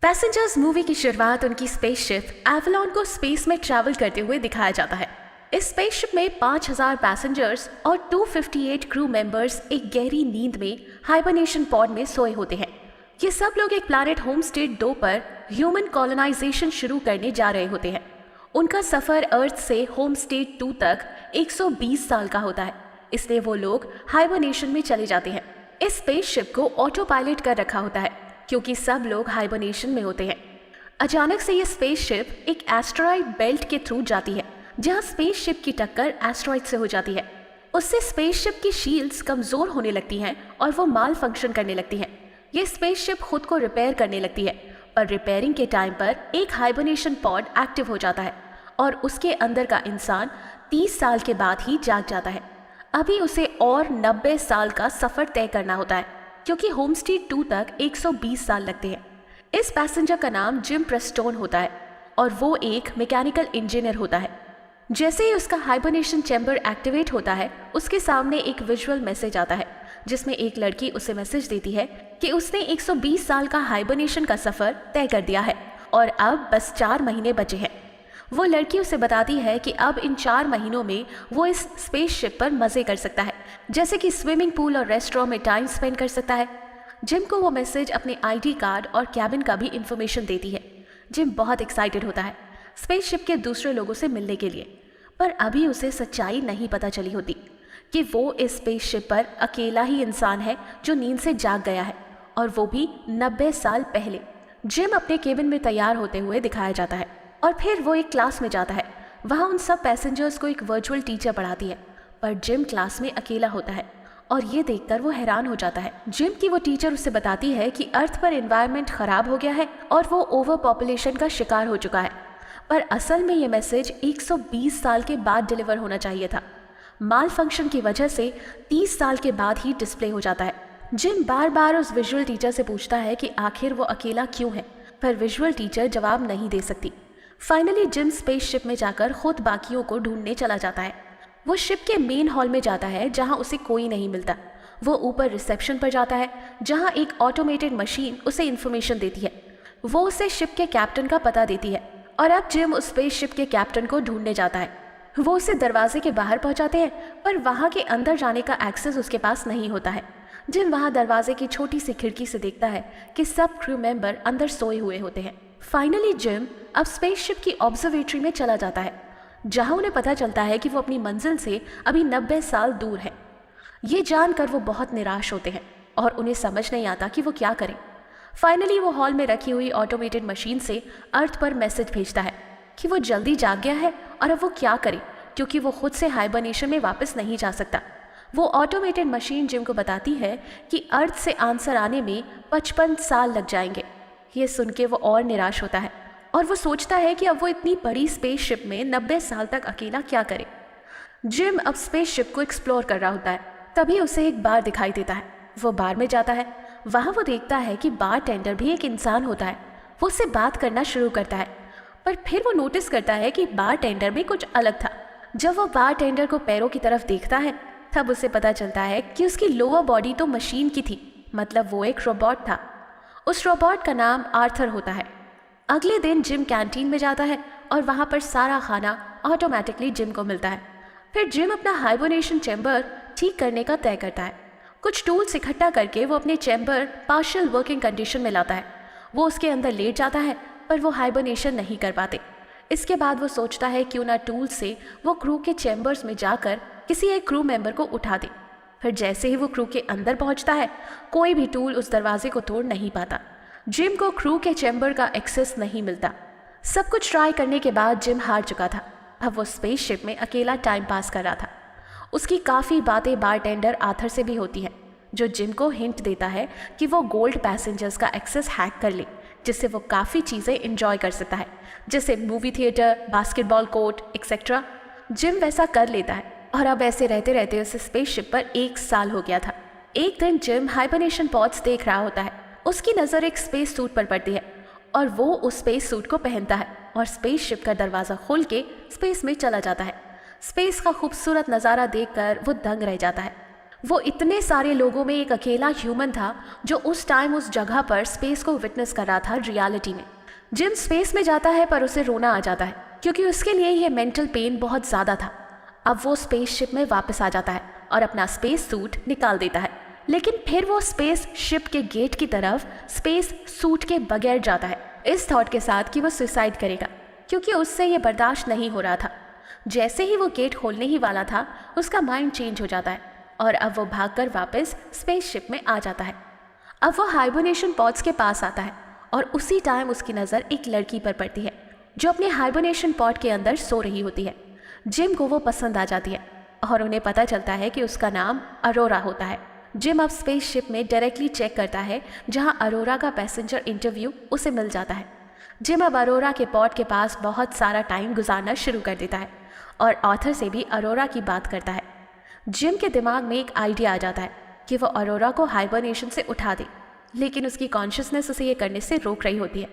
Passengers movie की शुरुआत उनकी स्पेसशिप एवलॉन को स्पेस में ट्रैवल करते हुए दिखाया जाता है। इस स्पेसशिप में 5000 पैसेंजर्स और 258 क्रू मेंबर्स एक गहरी नींद में हाइबरनेशन पॉड में सोए होते हैं। ये सब लोग एक प्लैनेट होमस्टेड 2 पर ह्यूमन कॉलोनाइजेशन शुरू करने जा रहे होते हैं। उनका सफर अर्थ से होमस्टेड 2 तक 120 साल का होता है, इसलिए वो लोग हाइबरनेशन में चले जाते हैं। इस स्पेसशिप को ऑटो पायलट कर रखा होता है क्योंकि सब लोग हाइबरनेशन में होते हैं। अचानक से ये स्पेसशिप एक एस्टेरॉयड बेल्ट के थ्रू जाती है, जहां स्पेसशिप की टक्कर एस्टेरॉयड से हो जाती है। उससे स्पेसशिप की शील्ड्स कमजोर होने लगती हैं और वो माल फंक्शन करने लगती हैं। ये स्पेसशिप खुद को रिपेयर करने लगती है, पर रिपेयरिंग के टाइम पर एक हाइबरनेशन पॉड एक्टिव हो जाता है और उसके अंदर का इंसान 30 साल के बाद ही जाग जाता है। अभी उसे और 90 साल का सफर तय करना होता है क्योंकि होमस्टेड 2 तक 120 साल लगते हैं। इस पैसेंजर का नाम जिम प्रेस्टोन होता है और वो एक मैकेनिकल इंजीनियर होता है। जैसे ही उसका हाइबरनेशन चैम्बर एक्टिवेट होता है, उसके सामने एक विजुअल मैसेज आता है जिसमें एक लड़की उसे मैसेज देती है कि उसने 120 साल का हाइबरनेशन का सफर तय कर दिया है और अब बस 4 महीने बचे हैं। वो लड़की उसे बताती है कि अब इन 4 महीनों में वो इस स्पेसशिप पर मज़े कर सकता है, जैसे कि स्विमिंग पूल और रेस्टोरेंट में टाइम स्पेंड कर सकता है। जिम को वो मैसेज अपने आईडी कार्ड और कैबिन का भी इंफॉर्मेशन देती है। जिम बहुत एक्साइटेड होता है स्पेसशिप के दूसरे लोगों से मिलने के लिए, पर अभी उसे सच्चाई नहीं पता चली होती कि वो इस स्पेसशिप पर अकेला ही इंसान है जो नींद से जाग गया है, और वो भी 90 साल पहले। जिम अपने केबिन में तैयार होते हुए दिखाया जाता है और फिर वो एक क्लास में जाता है। वहाँ उन सब पैसेंजर्स को एक वर्चुअल टीचर पढ़ाती है, पर जिम क्लास में अकेला होता है और ये देखकर वो हैरान हो जाता है। जिम की वो टीचर उससे बताती है कि अर्थ पर एनवायरनमेंट खराब हो गया है और वो ओवर पॉपुलेशन का शिकार हो चुका है, पर असल में ये मैसेज 120 साल के बाद डिलीवर होना चाहिए था। माल फंक्शन की वजह से 30 साल के बाद ही डिस्प्ले हो जाता है। जिम बार बार उस विजुअल टीचर से पूछता है कि आखिर वो अकेला क्यों है, पर विजुअल टीचर जवाब नहीं दे सकती। फाइनली जिम स्पेसशिप में जाकर खुद बाकियों को ढूंढने चला जाता है। वो शिप के मेन हॉल में जाता है जहां उसे कोई नहीं मिलता। वो ऊपर रिसेप्शन पर जाता है जहां एक ऑटोमेटेड मशीन उसे इन्फॉर्मेशन देती है। वो उसे शिप के कैप्टन का पता देती है और अब जिम उस स्पेसशिप के कैप्टन को ढूंढने जाता है। वो उसे दरवाजे के बाहर पहुंचाते हैं, पर वहां के अंदर जाने का एक्सेस उसके पास नहीं होता है। जिम वहां दरवाजे की छोटी सी खिड़की से देखता है कि सब क्रू मेंबर अंदर सोए हुए होते हैं। फाइनली जिम अब स्पेसशिप की ऑब्जर्वेटरी में चला जाता है, जहां उन्हें पता चलता है कि वो अपनी मंजिल से अभी 90 साल दूर है। ये जानकर वो बहुत निराश होते हैं और उन्हें समझ नहीं आता कि वो क्या करें। फाइनली वो हॉल में रखी हुई ऑटोमेटेड मशीन से अर्थ पर मैसेज भेजता है कि वो जल्दी जाग गया है और अब वो क्या करे, क्योंकि वो खुद से हाइबरनेशन में वापस नहीं जा सकता। वो ऑटोमेटेड मशीन जिम को बताती है कि अर्थ से आंसर आने में 55 साल लग जाएंगे। ये सुन के वो और निराश होता है और वो सोचता है कि अब वो इतनी बड़ी स्पेसशिप में 90 साल तक अकेला क्या करे। जिम अब स्पेसशिप को एक्सप्लोर कर रहा होता है, तभी उसे एक बार दिखाई देता है। वो बार में जाता है। वहाँ वो देखता है कि बार टेंडर भी एक इंसान होता है। वो उससे बात करना शुरू करता है, पर फिर वो नोटिस करता है कि बार टेंडर में कुछ अलग था। जब वो बार टेंडर को पैरों की तरफ देखता है, तब उसे पता चलता है कि उसकी लोअर बॉडी तो मशीन की थी, मतलब वो एक रोबोट था। उस रोबोट का नाम आर्थर होता है। अगले दिन जिम कैंटीन में जाता है और वहाँ पर सारा खाना ऑटोमेटिकली जिम को मिलता है। फिर जिम अपना हाइबरनेशन चैम्बर ठीक करने का तय करता है। कुछ टूल्स इकट्ठा करके वो अपने चैम्बर पार्शियल वर्किंग कंडीशन में लाता है। वो उसके अंदर लेट जाता है, पर वो हाइबरनेशन नहीं कर पाते। इसके बाद वो सोचता है क्यों ना टूल से वो क्रू के चैम्बर्स में जाकर किसी एक क्रू मेंबर को उठा दे। फिर जैसे ही वो क्रू के अंदर पहुंचता है, कोई भी टूल उस दरवाजे को तोड़ नहीं पाता। जिम को क्रू के चैम्बर का एक्सेस नहीं मिलता। सब कुछ ट्राई करने के बाद जिम हार चुका था। अब वो स्पेसशिप में अकेला टाइम पास कर रहा था। उसकी काफ़ी बातें बारटेंडर आर्थर से भी होती हैं, जो जिम को हिंट देता है कि वो गोल्ड पैसेंजर्स का एक्सेस हैक कर ले, जिससे वो काफ़ी चीज़ें इंजॉय कर सकता है, जैसे movie theatre, basketball court etcetera. Gym वैसा कर लेता है और अब ऐसे रहते रहते उस स्पेसशिप पर 1 साल हो गया था। एक दिन जिम हाइबरनेशन पॉड्स देख रहा होता है। उसकी नज़र एक स्पेस सूट पर पड़ती है और वो उस स्पेस सूट को पहनता है और स्पेसशिप का दरवाज़ा खोल के स्पेस में चला जाता है। स्पेस का खूबसूरत नज़ारा देखकर वो दंग रह जाता है। वो इतने सारे लोगों में एक अकेला ह्यूमन था जो उस टाइम उस जगह पर स्पेस को विटनेस कर रहा था रियलिटी में। जिम स्पेस में जाता है पर उसे रोना आ जाता है क्योंकि उसके लिए ये मेंटल पेन बहुत ज़्यादा था। अब वो स्पेसशिप में वापस आ जाता है और अपना स्पेस सूट निकाल देता है, लेकिन फिर वो स्पेस शिप के गेट की तरफ स्पेस सूट के बगैर जाता है, इस थॉट के साथ कि वो सुसाइड करेगा क्योंकि उससे ये बर्दाश्त नहीं हो रहा था। जैसे ही वो गेट खोलने ही वाला था उसका माइंड चेंज हो जाता है और अब वो भागकर वापस स्पेसशिप में आ जाता है। अब वो हाइबरनेशन पॉड्स के पास आता है और उसी टाइम उसकी नज़र एक लड़की पर पड़ती है जो अपने हाइबरनेशन पॉड के अंदर सो रही होती है। जिम को वो पसंद आ जाती है और उन्हें पता चलता है कि उसका नाम अरोरा होता है। जिम अब स्पेसशिप में डायरेक्टली चेक करता है जहां अरोरा का पैसेंजर इंटरव्यू उसे मिल जाता है। जिम अब अरोरा के पॉड के पास बहुत सारा टाइम गुजारना शुरू कर देता है और ऑथर से भी अरोरा की बात करता है। जिम के दिमाग में एक आइडिया आ जाता है कि वो अरोरा को हाइबरनेशन से उठा दे, लेकिन उसकी कॉन्शियसनेस उसे ये करने से रोक रही होती है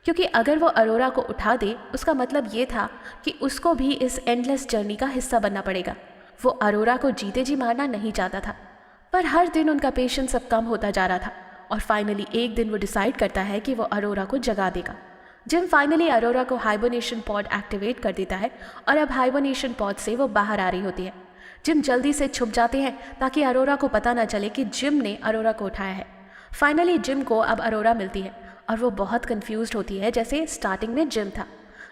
क्योंकि अगर वो अरोरा को उठा दे उसका मतलब ये था कि उसको भी इस एंडलेस जर्नी का हिस्सा बनना पड़ेगा। वो अरोरा को जीते जी मारना नहीं चाहता था, पर हर दिन उनका पेशेंस अब कम होता जा रहा था और फाइनली एक दिन वो डिसाइड करता है कि वो अरोरा को जगा देगा। जिम फाइनली अरोरा को हाइबरनेशन पॉड एक्टिवेट कर देता है और अब हाइबरनेशन पॉड से वो बाहर आ रही होती है। जिम जल्दी से छुप जाते हैं ताकि अरोरा को पता न चले कि जिम ने अरोरा को उठाया है। फाइनली जिम को अब अरोरा मिलती है और वो बहुत कंफ्यूज्ड होती है जैसे स्टार्टिंग में जिम था।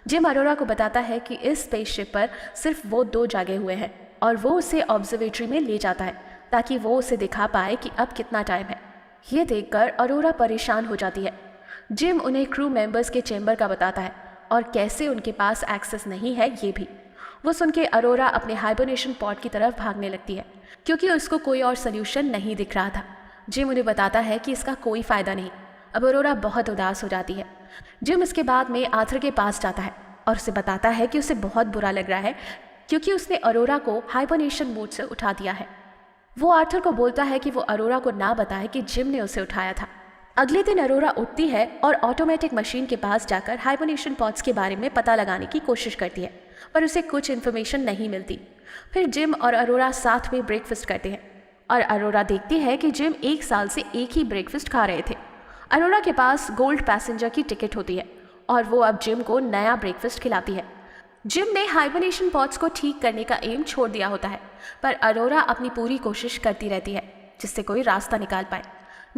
जिम अरोरा को बताता है कि इस स्पेसशिप पर सिर्फ वो 2 जागे हुए हैं और वो उसे ऑब्जर्वेटरी में ले जाता है ताकि वो उसे दिखा पाए कि अब कितना टाइम है। ये देखकर अरोरा परेशान हो जाती है। जिम उन्हें क्रू मेंबर्स के चेंबर का बताता है और कैसे उनके पास एक्सेस नहीं है ये भी। वो सुन के अरोरा अपने हाइबरनेशन पॉड की तरफ भागने लगती है क्योंकि उसको कोई और सोल्यूशन नहीं दिख रहा था। जिम उन्हें बताता है कि इसका कोई फ़ायदा नहीं। अब अरोरा बहुत उदास हो जाती है। जिम इसके बाद में आर्थर के पास जाता है और उसे बताता है कि उसे बहुत बुरा लग रहा है क्योंकि उसने अरोरा को हाइबरनेशन मोड से उठा दिया है। वो आर्थर को बोलता है कि वो अरोरा को ना बताए कि जिम ने उसे उठाया था। अगले दिन अरोरा उठती है और ऑटोमेटिक मशीन के पास जाकर हाइबरनेशन पॉड्स के बारे में पता लगाने की कोशिश करती है, पर उसे कुछ इन्फॉर्मेशन नहीं मिलती। फिर जिम और अरोरा साथ में ब्रेकफास्ट करते हैं और अरोरा देखती है कि जिम 1 साल से एक ही ब्रेकफास्ट खा रहे थे। अरोरा के पास गोल्ड पैसेंजर की टिकट होती है और वो अब जिम को नया ब्रेकफास्ट खिलाती है। जिम ने हाइबरनेशन पॉड्स को ठीक करने का एम छोड़ दिया होता है, पर अरोरा अपनी पूरी कोशिश करती रहती है जिससे कोई रास्ता निकाल पाए।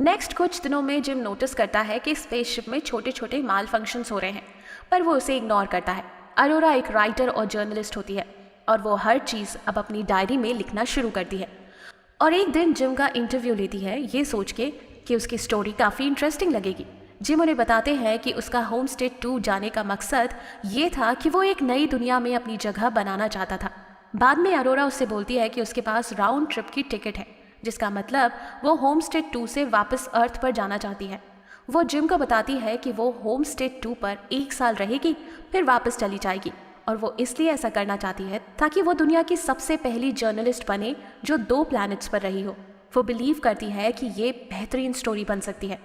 नेक्स्ट कुछ दिनों में जिम नोटिस करता है कि स्पेसशिप में छोटे छोटे माल फंक्शंस हो रहे हैं, पर वो उसे इग्नोर करता है। अरोरा एक राइटर और जर्नलिस्ट होती है और वो हर चीज़ अब अपनी डायरी में लिखना शुरू करती है और एक दिन जिम का इंटरव्यू लेती है ये सोच के कि उसकी स्टोरी काफ़ी इंटरेस्टिंग लगेगी। जिम उन्हें बताते हैं कि उसका होम स्टेट 2 जाने का मकसद ये था कि वो एक नई दुनिया में अपनी जगह बनाना चाहता था। बाद में अरोरा उससे बोलती है कि उसके पास राउंड ट्रिप की टिकट है, जिसका मतलब वो होम स्टेट 2 से वापस अर्थ पर जाना चाहती है। वो जिम को बताती है कि वो होम स्टेट 2 पर 1 साल रहेगी फिर वापस चली जाएगी और वो इसलिए ऐसा करना चाहती है ताकि वो दुनिया की सबसे पहली जर्नलिस्ट बने जो 2 प्लैनेट्स पर रही हो। वो बिलीव करती है कि ये बेहतरीन स्टोरी बन सकती है।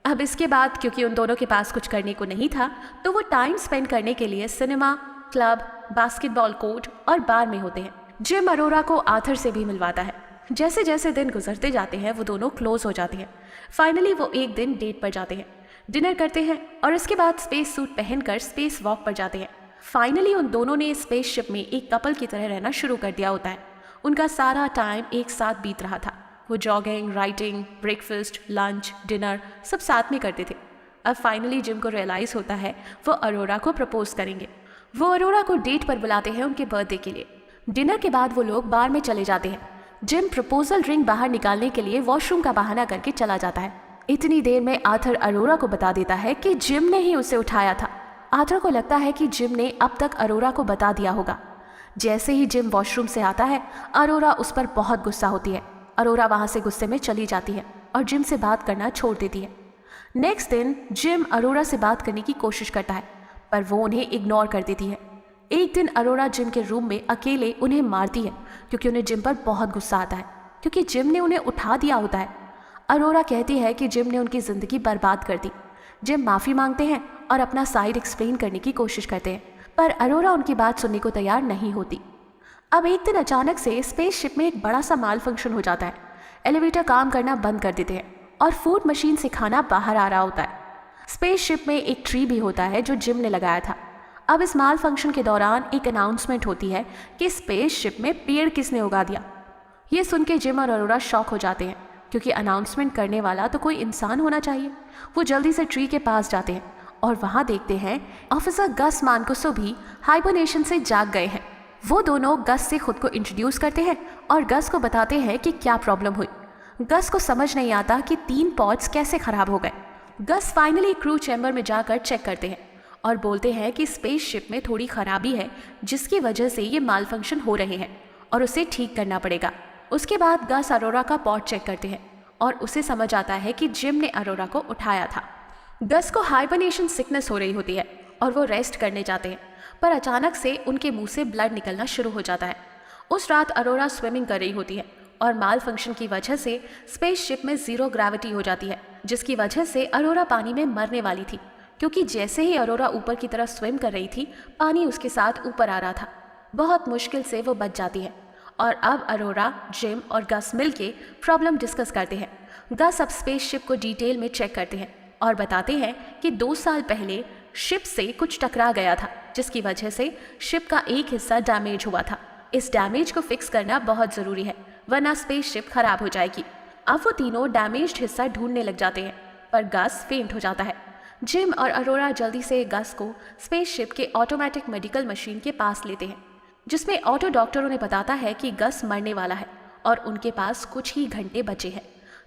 अब इसके बाद क्योंकि उन दोनों के पास कुछ करने को नहीं था तो वो टाइम स्पेंड करने के लिए सिनेमा, क्लब, बास्केटबॉल कोर्ट और बार में होते हैं। जिम अरोरा को आर्थर से भी मिलवाता है। जैसे जैसे दिन गुजरते जाते हैं वो दोनों क्लोज हो जाते हैं। फाइनली वो एक दिन डेट पर जाते हैं, डिनर करते हैं और इसके बाद स्पेस सूट पहनकर स्पेस वॉक पर जाते हैं। फाइनली उन दोनों ने स्पेसशिप में एक कपल की तरह रहना शुरू कर दिया होता है। उनका सारा टाइम एक साथ बीत रहा था। वो jogging, writing, breakfast, lunch, dinner सब साथ में करते थे। अब फाइनली जिम को रियलाइज़ होता है वो अरोरा को प्रपोज करेंगे। वो अरोरा को डेट पर बुलाते हैं उनके बर्थडे के लिए। डिनर के बाद वो लोग बार में चले जाते हैं। जिम प्रपोजल रिंग बाहर निकालने के लिए वॉशरूम का बहाना करके चला जाता है। इतनी देर में आर्थर अरोरा को बता देता है कि जिम ने ही उसे उठाया था। आर्थर को लगता है कि जिम ने अब तक अरोरा को बता दिया होगा। जैसे ही जिम वॉशरूम से आता है अरोरा उस पर बहुत गुस्सा होती है। अरोरा वहाँ से गुस्से में चली जाती है और जिम से बात करना छोड़ देती है। नेक्स्ट दिन जिम अरोरा से बात करने की कोशिश करता है पर वो उन्हें इग्नोर कर देती है। एक दिन अरोरा जिम के रूम में अकेले उन्हें मारती है क्योंकि उन्हें जिम पर बहुत गुस्सा आता है क्योंकि जिम ने उन्हें उठा दिया होता है। अरोरा कहती है कि जिम ने उनकी ज़िंदगी बर्बाद कर दी। जिम माफ़ी मांगते हैं और अपना साइड एक्सप्लेन करने की कोशिश करते हैं पर अरोरा उनकी बात सुनने को तैयार नहीं होती। अब एक दिन अचानक से स्पेसशिप में एक बड़ा सा माल फंक्शन हो जाता है एलिवेटर काम करना बंद कर देते हैं और फूड मशीन से खाना बाहर आ रहा होता है। स्पेसशिप में एक ट्री भी होता है जो जिम ने लगाया था। अब इस माल फंक्शन के दौरान एक अनाउंसमेंट होती है कि स्पेसशिप में पेड़ किसने उगा दिया। ये सुन के जिम और अरोरा शॉक हो जाते हैं क्योंकि अनाउंसमेंट करने वाला तो कोई इंसान होना चाहिए। वो जल्दी से ट्री के पास जाते हैं और वहाँ देखते हैं ऑफिसर गस मानकुसो भी हाइबरनेशन से जाग गए हैं। वो दोनों गस से खुद को इंट्रोड्यूस करते हैं और गस को बताते हैं कि क्या प्रॉब्लम हुई। गस को समझ नहीं आता कि 3 पॉड्स कैसे खराब हो गए। गस फाइनली क्रू चैम्बर में जाकर चेक करते हैं और बोलते हैं कि स्पेसशिप में थोड़ी खराबी है जिसकी वजह से ये माल फंक्शन हो रहे हैं और उसे ठीक करना पड़ेगा। उसके बाद गस अरोरा का पॉड चेक करते हैं और उसे समझ आता है कि जिम ने अरोरा को उठाया था। गस को हाइबरनेशन सिकनेस हो रही होती है और वो रेस्ट करने जाते हैं, पर अचानक से उनके मुंह से ब्लड निकलना शुरू हो जाता है। उस रात अरोरा स्विमिंग कर रही होती है और माल फंक्शन की वजह से स्पेसशिप में 0 ग्रेविटी हो जाती है, जिसकी वजह से अरोरा पानी में मरने वाली थी क्योंकि जैसे ही अरोरा ऊपर की तरफ स्विम कर रही थी पानी उसके साथ ऊपर आ रहा था। बहुत मुश्किल से वो बच जाती है और अब अरोरा, जिम और गस मिलके प्रॉब्लम डिस्कस करते हैं। गस अब स्पेसशिप को डिटेल में चेक करते हैं और बताते हैं कि 2 साल पहले शिप से कुछ टकरा गया था जिसकी वजह से शिप का एक हिस्सा डैमेज हुआ था। इस डैमेज को फिक्स करना बहुत ज़रूरी है वरना स्पेसशिप खराब हो जाएगी। अब वो तीनों डैमेज्ड हिस्सा ढूंढने लग जाते हैं पर गस फेंट हो जाता है। जिम और अरोरा जल्दी से गस को स्पेसशिप के ऑटोमेटिक मेडिकल मशीन के पास लेते हैं जिसमें ऑटो डॉक्टर उन्हें बताता है कि गस मरने वाला है और उनके पास कुछ ही घंटे बचे हैं।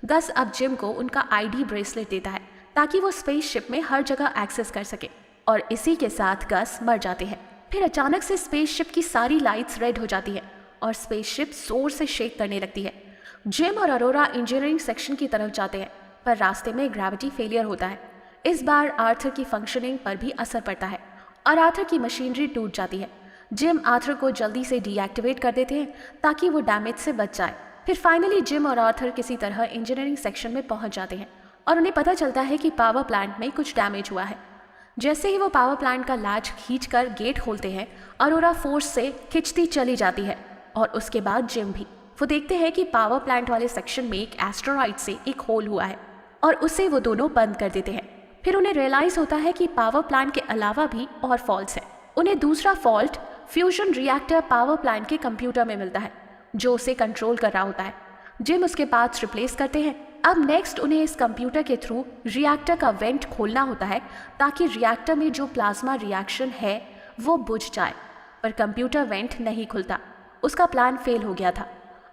गस अब जिम को उनका आईडी ब्रेसलेट देता है ताकि वो स्पेसशिप में हर जगह एक्सेस कर सके और इसी के साथ गस मर जाते हैं। फिर अचानक से स्पेसशिप की सारी लाइट्स रेड हो जाती है और स्पेसशिप जोर से शेक करने लगती है। जिम और अरोरा इंजीनियरिंग सेक्शन की तरफ जाते हैं पर रास्ते में ग्रेविटी फेलियर होता है। इस बार आर्थर की फंक्शनिंग पर भी असर पड़ता है और आर्थर की मशीनरी टूट जाती है। जिम आर्थर को जल्दी से डीएक्टिवेट कर देते हैं ताकि वो डैमेज से बच जाए। फिर फाइनली जिम और आर्थर किसी तरह इंजीनियरिंग सेक्शन में पहुंच जाते हैं और उन्हें पता चलता है कि पावर प्लांट में कुछ डैमेज हुआ है। जैसे ही वो पावर प्लांट का लैच खींचकर गेट खोलते हैं अरोरा फोर्स से खिंचती चली जाती है और उसके बाद जिम भी। वो देखते हैं कि पावर प्लांट वाले सेक्शन में एक एस्टेरॉइड से एक होल हुआ है और उसे वो दोनों बंद कर देते हैं। फिर उन्हें रियलाइज होता है कि पावर प्लांट के अलावा भी और फॉल्ट्स हैं। उन्हें दूसरा fault fusion reactor power plant के कंप्यूटर में मिलता है जो उसे कंट्रोल कर रहा होता है। जिम उसके पार्ट्स रिप्लेस करते हैं। अब नेक्स्ट उन्हें इस कंप्यूटर के थ्रू रिएक्टर का वेंट खोलना होता है ताकि रिएक्टर में जो प्लाज्मा रिएक्शन है वो बुझ जाए, पर कंप्यूटर वेंट नहीं खुलता। उसका प्लान फेल हो गया था।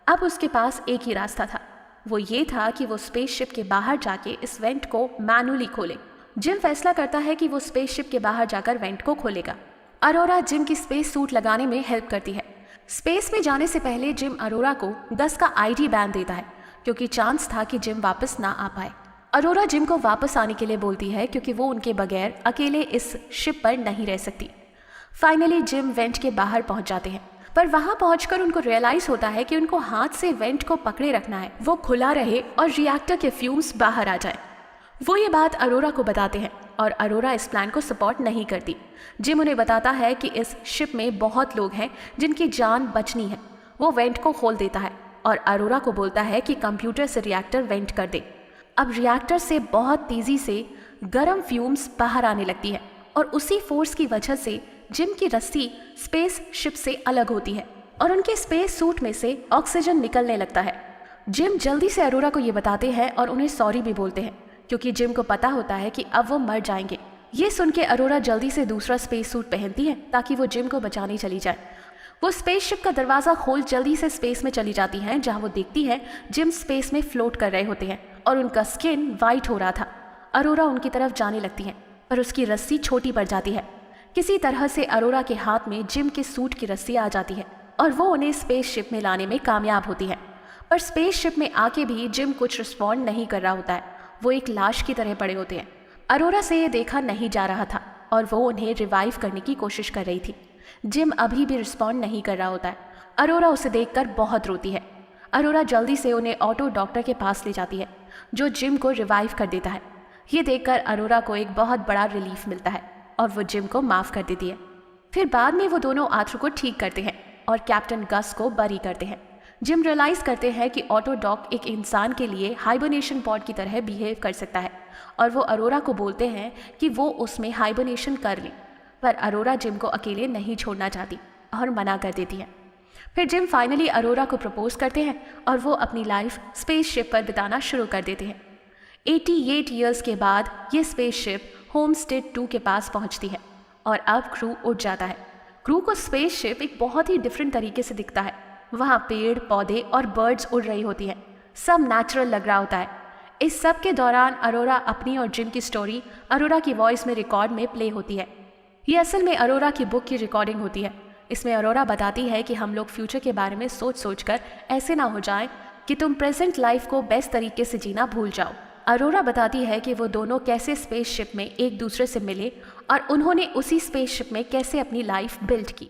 अब उसके पास एक ही रास्ता था, वो ये था कि वो स्पेसशिप के बाहर जाके इस वेंट को मैनुअली खोले। जिम फैसला करता है कि वो स्पेसशिप के बाहर जाकर वेंट को खोलेगा। अरोरा जिम की स्पेस सूट लगाने में हेल्प करती है। स्पेस में जाने से पहले जिम अरोरा को गस का आईडी बैन देता है क्योंकि चांस था कि जिम वापस ना आ पाए। अरोरा जिम को वापस आने के लिए बोलती है क्योंकि वो उनके बगैर अकेले इस शिप पर नहीं रह सकती। फाइनली जिम वेंट के बाहर पहुंच जाते हैं पर वहां पहुंचकर उनको रियलाइज होता है कि उनको हाथ से वेंट को पकड़े रखना है, वो खुला रहे और रिएक्टर के फ्यूम्स बाहर आ जाए। वो ये बात अरोरा को बताते हैं और अरोरा इस प्लान को सपोर्ट नहीं करती। जिम उन्हें बताता है कि इस शिप में बहुत लोग हैं जिनकी जान बचनी है। वो वेंट को खोल देता है और अरोरा को बोलता है कि कंप्यूटर से रिएक्टर वेंट कर दे। अब रिएक्टर से बहुत तेजी से गर्म फ्यूम्स बाहर आने लगती है और उसी फोर्स की वजह से जिम की रस्सी स्पेस शिप से अलग होती है और उनके स्पेस सूट में से ऑक्सीजन निकलने लगता है। जिम जल्दी से अरोरा को ये बताते हैं और उन्हें सॉरी भी बोलते हैं क्योंकि जिम को पता होता है कि अब वो मर जाएंगे। ये सुन के अरोरा जल्दी से दूसरा स्पेस सूट पहनती है ताकि वो जिम को बचाने चली जाए। वो स्पेसशिप का दरवाज़ा खोल जल्दी से स्पेस में चली जाती हैं जहाँ वो देखती है जिम स्पेस में फ्लोट कर रहे होते हैं और उनका स्किन वाइट हो रहा था। अरोरा उनकी तरफ जाने लगती है पर उसकी रस्सी छोटी पड़ जाती है। किसी तरह से अरोरा के हाथ में जिम के सूट की रस्सी आ जाती है और वो उन्हें स्पेसशिप में लाने में कामयाब होती है। पर स्पेसशिप में आके भी जिम कुछ रिस्पॉन्ड नहीं कर रहा होता है। वो एक लाश की तरह पड़े होते हैं। अरोरा से ये देखा नहीं जा रहा था और वो उन्हें रिवाइव करने की कोशिश कर रही थी। जिम अभी भी रिस्पॉन्ड नहीं कर रहा होता है। अरोरा उसे देखकर बहुत रोती है। अरोरा जल्दी से उन्हें ऑटो डॉक्टर के पास ले जाती है जो जिम को रिवाइव कर देता है। ये देखकर अरोरा को एक बहुत बड़ा रिलीफ मिलता है और वो जिम को माफ़ कर देती है। फिर बाद में वो दोनों आर्थर को ठीक करते हैं और कैप्टन गस को बरी करते हैं। जिम रियलाइज करते हैं कि ऑटो डॉग एक इंसान के लिए हाइबरनेशन पॉड की तरह बिहेव कर सकता है और वो अरोरा को बोलते हैं कि वो उसमें हाइबरनेशन कर ले, पर अरोरा जिम को अकेले नहीं छोड़ना चाहती और मना कर देती है। फिर जिम फाइनली अरोरा को प्रपोज करते हैं और वो अपनी लाइफ स्पेसशिप पर बिताना शुरू कर देते हैं। 88 ईयर्स के बाद ये स्पेसशिप होमस्टेड 2 के पास पहुंचती है और अब क्रू उड़ जाता है। क्रू को स्पेसशिप एक बहुत ही डिफरेंट तरीके से दिखता है। वहाँ पेड़ पौधे और बर्ड्स उड़ रही होती है, सब नेचुरल लग रहा होता है। इस सब के दौरान अरोरा अपनी और जिम की स्टोरी अरोरा की वॉइस में रिकॉर्ड में प्ले होती है। ये असल में अरोरा की बुक की रिकॉर्डिंग होती है। इसमें अरोरा बताती है कि हम लोग फ्यूचर के बारे में सोच सोच कर ऐसे ना हो जाएं कि तुम प्रेजेंट लाइफ को बेस्ट तरीके से जीना भूल जाओ। अरोरा बताती है कि वो दोनों कैसे स्पेसशिप में एक दूसरे से मिले और उन्होंने उसी स्पेसशिप में कैसे अपनी लाइफ बिल्ड की।